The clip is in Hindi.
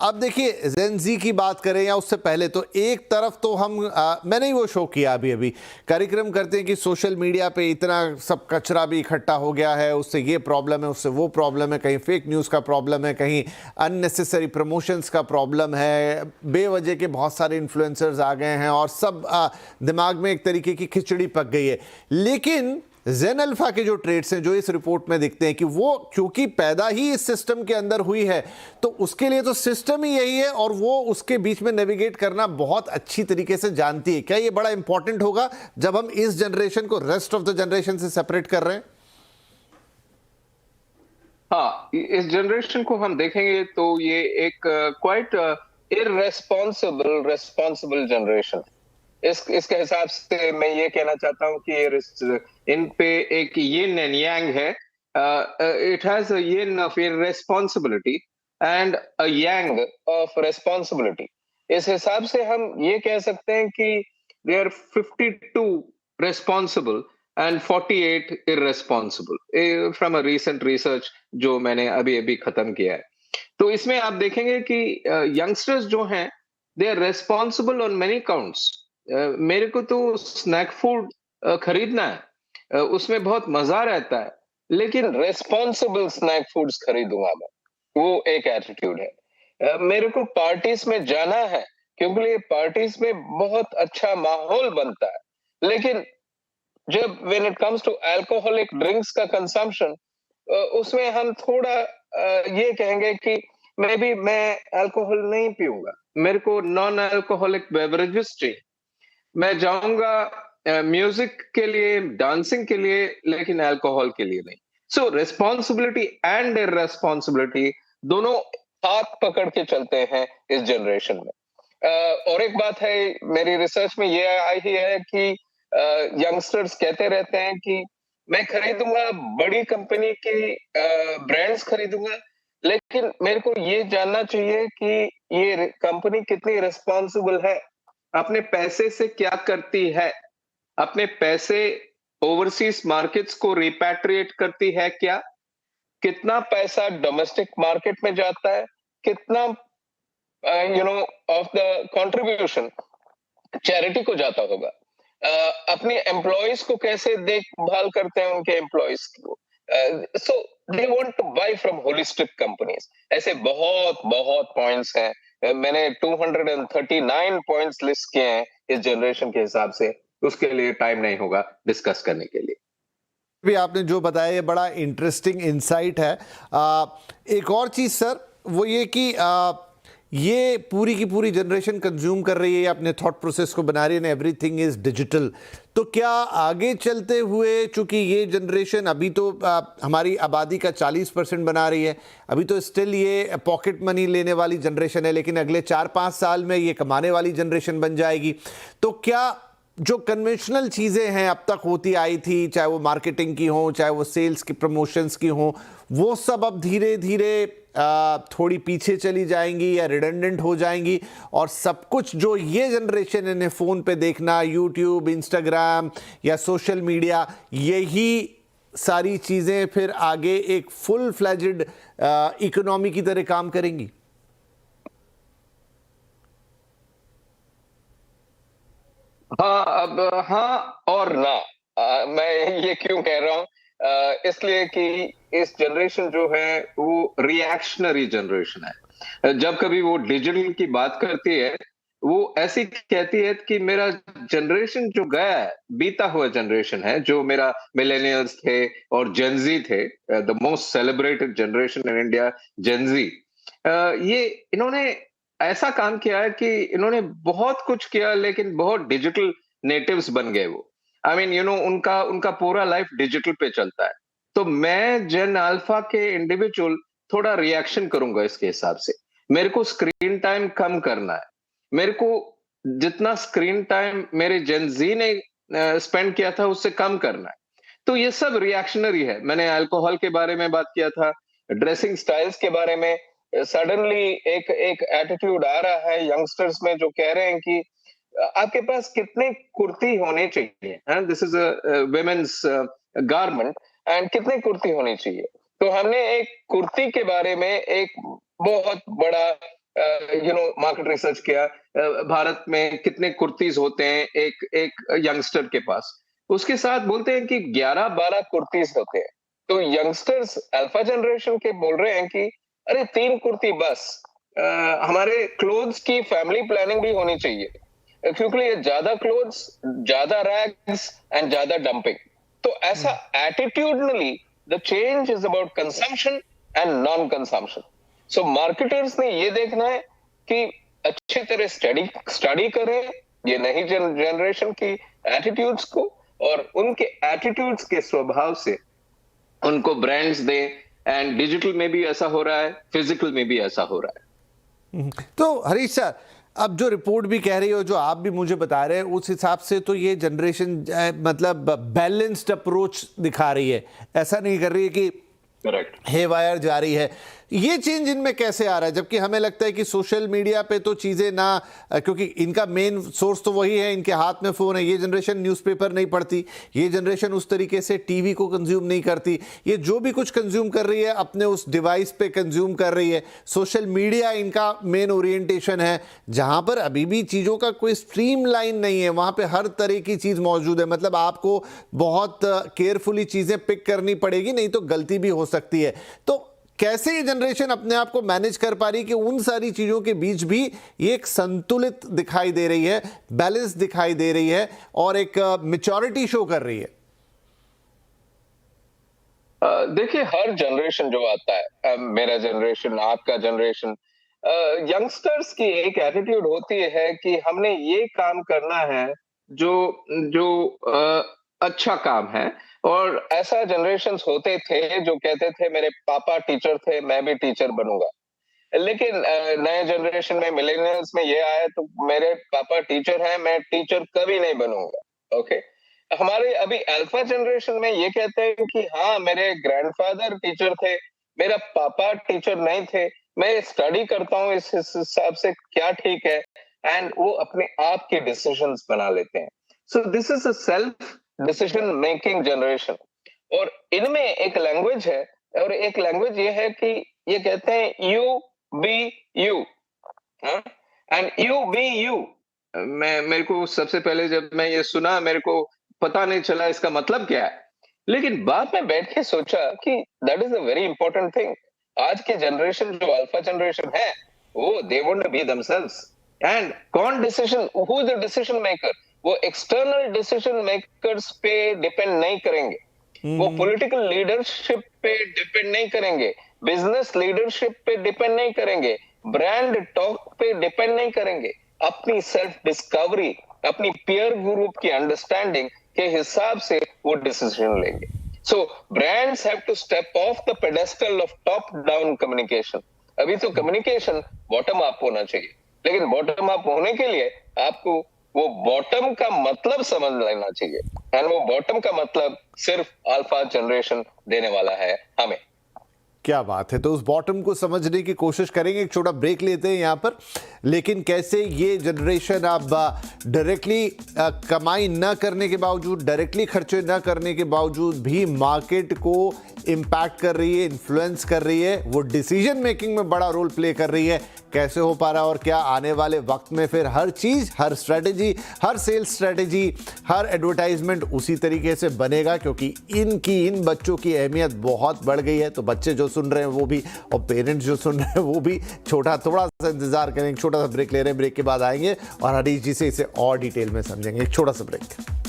अब देखिए, जेन जी की बात करें या उससे पहले, तो एक तरफ तो हम मैंने ही वो शो किया अभी कार्यक्रम करते हैं कि सोशल मीडिया पे इतना सब कचरा भी इकट्ठा हो गया है, उससे ये प्रॉब्लम है, उससे वो प्रॉब्लम है, कहीं फेक न्यूज़ का प्रॉब्लम है, कहीं अननेसेसरी प्रमोशंस का प्रॉब्लम है, बेवजह के बहुत सारे इन्फ्लुएंसर्स आ गए हैं और सब दिमाग में एक तरीके की खिचड़ी पक गई है। लेकिन जेन अल्फा के जो ट्रेड्स हैं जो इस रिपोर्ट में दिखते हैं कि वो क्योंकि पैदा ही इस सिस्टम के अंदर हुई है, तो उसके लिए तो सिस्टम ही यही है और वो उसके बीच में नेविगेट करना बहुत अच्छी तरीके से जानती है। क्या ये बड़ा इंपॉर्टेंट होगा जब हम इस जनरेशन को रेस्ट ऑफ द जनरेशन से सेपरेट कर रहे हैं? हाँ, इस जनरेशन को हम देखेंगे तो ये एक क्वाइट इररेस्पॉन्सिबल रेस्पॉन्सिबल जनरेशन है। इसके हिसाब से मैं ये कहना चाहता हूँ कि इन पे एक यिन एंड यांग है। It has a yin of irresponsibility and a yang of responsibility. इस हिसाब से हम ये कह सकते हैं कि they are 52 responsible and 48 irresponsible from a recent research जो मैंने अभी अभी खत्म किया है। तो इसमें आप देखेंगे कि यंगस्टर्स जो हैं they are responsible on many counts. मेरे को तो स्नैक फूड खरीदना है, उसमें बहुत मजा रहता है, लेकिन रेस्पॉन्सिबल स्नैक फूड्स खरीदूंगा मैं, वो एक एटीट्यूड है। मेरे को पार्टीज में जाना है क्योंकि पार्टीज में बहुत अच्छा माहौल बनता है, लेकिन जब when it comes to alcoholic drinks का कंजम्पशन, उसमें हम थोड़ा ये कहेंगे कि मे बी मैं अल्कोहल नहीं पीऊंगा, मेरे को नॉन अल्कोहलिक बेवरेजेस चाहिए। मैं जाऊंगा म्यूजिक के लिए, डांसिंग के लिए, लेकिन अल्कोहल के लिए नहीं। सो रिस्पॉन्सिबिलिटी एंड इररेस्पॉन्सिबिलिटी दोनों हाथ पकड़ के चलते हैं इस जनरेशन में। और एक बात है, मेरी रिसर्च में ये आई ही है कि यंगस्टर्स कहते रहते हैं कि मैं खरीदूंगा बड़ी कंपनी की ब्रांड्स खरीदूंगा, लेकिन मेरे को ये जानना चाहिए कि ये कंपनी कितनी रिस्पॉन्सिबल है, अपने पैसे से क्या करती है, अपने पैसे ओवरसीज मार्केट्स को रिपैट्रिएट करती है क्या, कितना पैसा डोमेस्टिक मार्केट में जाता है, कितना ऑफ द कंट्रीब्यूशन चैरिटी को जाता होगा, अपने एम्प्लॉयज को कैसे देखभाल करते हैं उनके एम्प्लॉयज को। So they want to buy from holistic companies. ऐसे बहुत बहुत पॉइंट्स हैं, मैंने 239 पॉइंट्स लिस्ट किए हैं इस जनरेशन के हिसाब से, उसके लिए टाइम नहीं होगा डिस्कस करने के लिए। भी आपने जो बताया ये बड़ा इंटरेस्टिंग इंसाइट है। एक और चीज़ सर, वो ये कि ये पूरी की पूरी जनरेशन कंज्यूम कर रही है, अपने थॉट प्रोसेस को बना रही है, एवरीथिंग इज़ डिजिटल। तो क्या आगे चलते हुए, चूंकि ये जनरेशन अभी तो हमारी आबादी का 40% बना रही है, अभी तो स्टिल ये पॉकेट मनी लेने वाली जनरेशन है, लेकिन अगले 4-5 साल में ये कमाने वाली जनरेशन बन जाएगी। तो क्या जो कन्वेंशनल चीज़ें हैं अब तक होती आई थी, चाहे वो मार्केटिंग की हो, चाहे वो सेल्स की, प्रमोशंस की हो, वो सब अब धीरे धीरे थोड़ी पीछे चली जाएंगी या रिडंडेंट हो जाएंगी, और सब कुछ जो ये जनरेशन इन्हें फ़ोन पे देखना, यूट्यूब, इंस्टाग्राम या सोशल मीडिया, यही सारी चीज़ें फिर आगे एक फुल फ्लैजेड इकोनॉमी की तरह काम करेंगी? हाँ, अब हाँ और ना। मैं ये क्यों कह रहा हूँ, इसलिए कि इस जनरेशन जो है वो रिएक्शनरी जनरेशन है। जब कभी वो डिजिटल की बात करती है, वो ऐसी कहती है कि मेरा जनरेशन जो गया है, बीता हुआ जनरेशन है, जो मेरा मिलेनियल्स थे और जेनजी थे, the most celebrated generation in India, Gen Z. ये इन्होंने ऐसा काम किया है कि इन्होंने बहुत कुछ किया, लेकिन बहुत डिजिटल नेटिव्स बन गए वो। आई मीन उनका उनका पूरा लाइफ डिजिटल पे चलता है। तो मैं जेन अल्फा के इंडिविजुअल थोड़ा रिएक्शन करूंगा इसके हिसाब से। मेरे को स्क्रीन टाइम कम करना है। मेरे को जितना स्क्रीन टाइम मेरे जेन जी ने स्पेंड किया था उससे कम करना है। तो ये सब रिएक्शनरी है। मैंने अल्कोहल के बारे में बात किया था, ड्रेसिंग स्टाइल्स के बारे में। सडनली एक एक एटीट्यूड आ रहा है यंगस्टर्स में जो कह रहे हैं कि आपके पास कितने कुर्ती होने चाहिए, this is a women's garment, and कितने कुर्ती होनी चाहिए। तो हमने एक कुर्ती के बारे में एक बहुत बड़ा मार्केट रिसर्च किया, भारत में कितने कुर्तीज होते हैं एक यंगस्टर के पास, उसके साथ बोलते हैं कि 11-12 कुर्तीज होते हैं। तो यंगस्टर्स अल्फा जनरेशन के बोल रहे हैं कि अरे 3 कुर्ती बस, हमारे क्लोथ्स की फैमिली प्लानिंग भी होनी चाहिए, क्योंकि ये ज्यादा क्लोथ्स, ज्यादा रैग्स एंड ज्यादा डंपिंग। तो ऐसा attitudinally the change is about consumption and non consumption. So marketers ने ये देखना है कि अच्छी तरह स्टडी करें ये नई जनरेशन की एटीट्यूड्स को, और उनके एटीट्यूड्स के स्वभाव से उनको ब्रांड्स दें। एंड डिजिटल में भी ऐसा हो रहा है, फिजिकल में भी ऐसा हो रहा है। तो हरीश सर, अब जो रिपोर्ट भी कह रही हो, जो आप भी मुझे बता रहे हैं, उस हिसाब से तो ये जनरेशन मतलब बैलेंस्ड अप्रोच दिखा रही है, ऐसा नहीं कर रही है कि करेक्ट हे वायर जा रही है। ये चेंज इनमें कैसे आ रहा है, जबकि हमें लगता है कि सोशल मीडिया पे तो चीज़ें ना, क्योंकि इनका मेन सोर्स तो वही है, इनके हाथ में फ़ोन है। ये जनरेशन न्यूज़पेपर नहीं पढ़ती, ये जनरेशन उस तरीके से टीवी को कंज्यूम नहीं करती। ये जो भी कुछ कंज्यूम कर रही है अपने उस डिवाइस पे कंज्यूम कर रही है। सोशल मीडिया इनका मेन ओरिएंटेशन है, जहाँ पर अभी भी चीज़ों का कोई स्ट्रीम लाइन नहीं है। वहाँ पर हर तरह की चीज़ मौजूद है, मतलब आपको बहुत केयरफुली चीज़ें पिक करनी पड़ेगी, नहीं तो गलती भी हो सकती है। तो कैसे ये जनरेशन अपने आप को मैनेज कर पा रही कि उन सारी चीजों के बीच भी ये एक संतुलित दिखाई दे रही है, बैलेंस दिखाई दे रही है और एक मैच्योरिटी शो कर रही है? देखिए, हर जनरेशन जो आता है, मेरा जनरेशन, आपका जनरेशन, यंगस्टर्स की एक एटीट्यूड होती है कि हमने ये काम करना है जो जो अच्छा काम है। और ऐसा जनरेशन्स होते थे जो कहते थे मेरे पापा टीचर थे, मैं भी टीचर बनूंगा। लेकिन नए जनरेशन में, मिलेनियल्स में ये आया तो मेरे पापा टीचर हैं, मैं टीचर कभी नहीं बनूंगा। ओके, हमारे अभी अल्फा जनरेशन में ये कहते हैं कि हाँ, मेरे ग्रैंडफादर टीचर थे, मेरा पापा टीचर नहीं थे, मैं स्टडी करता हूँ इस हिसाब से क्या ठीक है, एंड वो अपने आप के डिसीजंस बना लेते हैं। So this is a self decision making generation. और इनमें एक लैंग्वेज है, और एक लैंग्वेज ये है कि ये कहते हैं you be you, and you be you. मेरे को सबसे पहले जब मैं ये सुना, मेरे को पता नहीं चला इसका मतलब क्या है, लेकिन बाद में बैठ के सोचा कि that is a very important thing. आज के जनरेशन जो अल्फा जनरेशन है, वो they want to be themselves. And कौन decision, who is the decision maker, वो एक्सटर्नल डिसीजन मेकर्स पे डिपेंड नहीं करेंगे, वो पॉलिटिकल लीडरशिप पे डिपेंड नहीं करेंगे, बिजनेस लीडरशिप पे डिपेंड नहीं करेंगे, ब्रांड टॉक पे डिपेंड नहीं करेंगे। अपनी सेल्फ डिस्कवरी, अपनी पीयर ग्रुप की अंडरस्टैंडिंग के हिसाब से वो डिसीजन लेंगे। So brands have to step off the pedestal of top down communication. अभी तो कम्युनिकेशन बॉटम अप होना चाहिए, लेकिन बॉटम अप होने के लिए आपको वो बॉटम का मतलब समझ लेना चाहिए, एंड वो बॉटम का मतलब सिर्फ अल्फा जनरेशन देने वाला है हमें। क्या बात है। तो उस बॉटम को समझने की कोशिश करेंगे। एक छोटा ब्रेक लेते हैं यहाँ पर, लेकिन कैसे ये जनरेशन अब डायरेक्टली कमाई न करने के बावजूद, डायरेक्टली खर्चे न करने के बावजूद भी मार्केट को इम्पैक्ट कर रही है, इन्फ्लुएंस कर रही है, वो डिसीजन मेकिंग में बड़ा रोल प्ले कर रही है, कैसे हो पा रहा है और क्या आने वाले वक्त में फिर हर चीज़, हर स्ट्रेटेजी, हर सेल्स स्ट्रेटेजी, हर एडवर्टाइजमेंट उसी तरीके से बनेगा, क्योंकि इन बच्चों की अहमियत बहुत बढ़ गई है। तो बच्चे जो सुन रहे हैं वो भी, और पेरेंट्स जो सुन रहे हैं वो भी थोड़ा सा इंतजार करेंगे। छोटा सा ब्रेक ले रहे हैं, ब्रेक के बाद आएंगे और हरीश जी से इसे और डिटेल में समझेंगे। एक छोटा सा ब्रेक।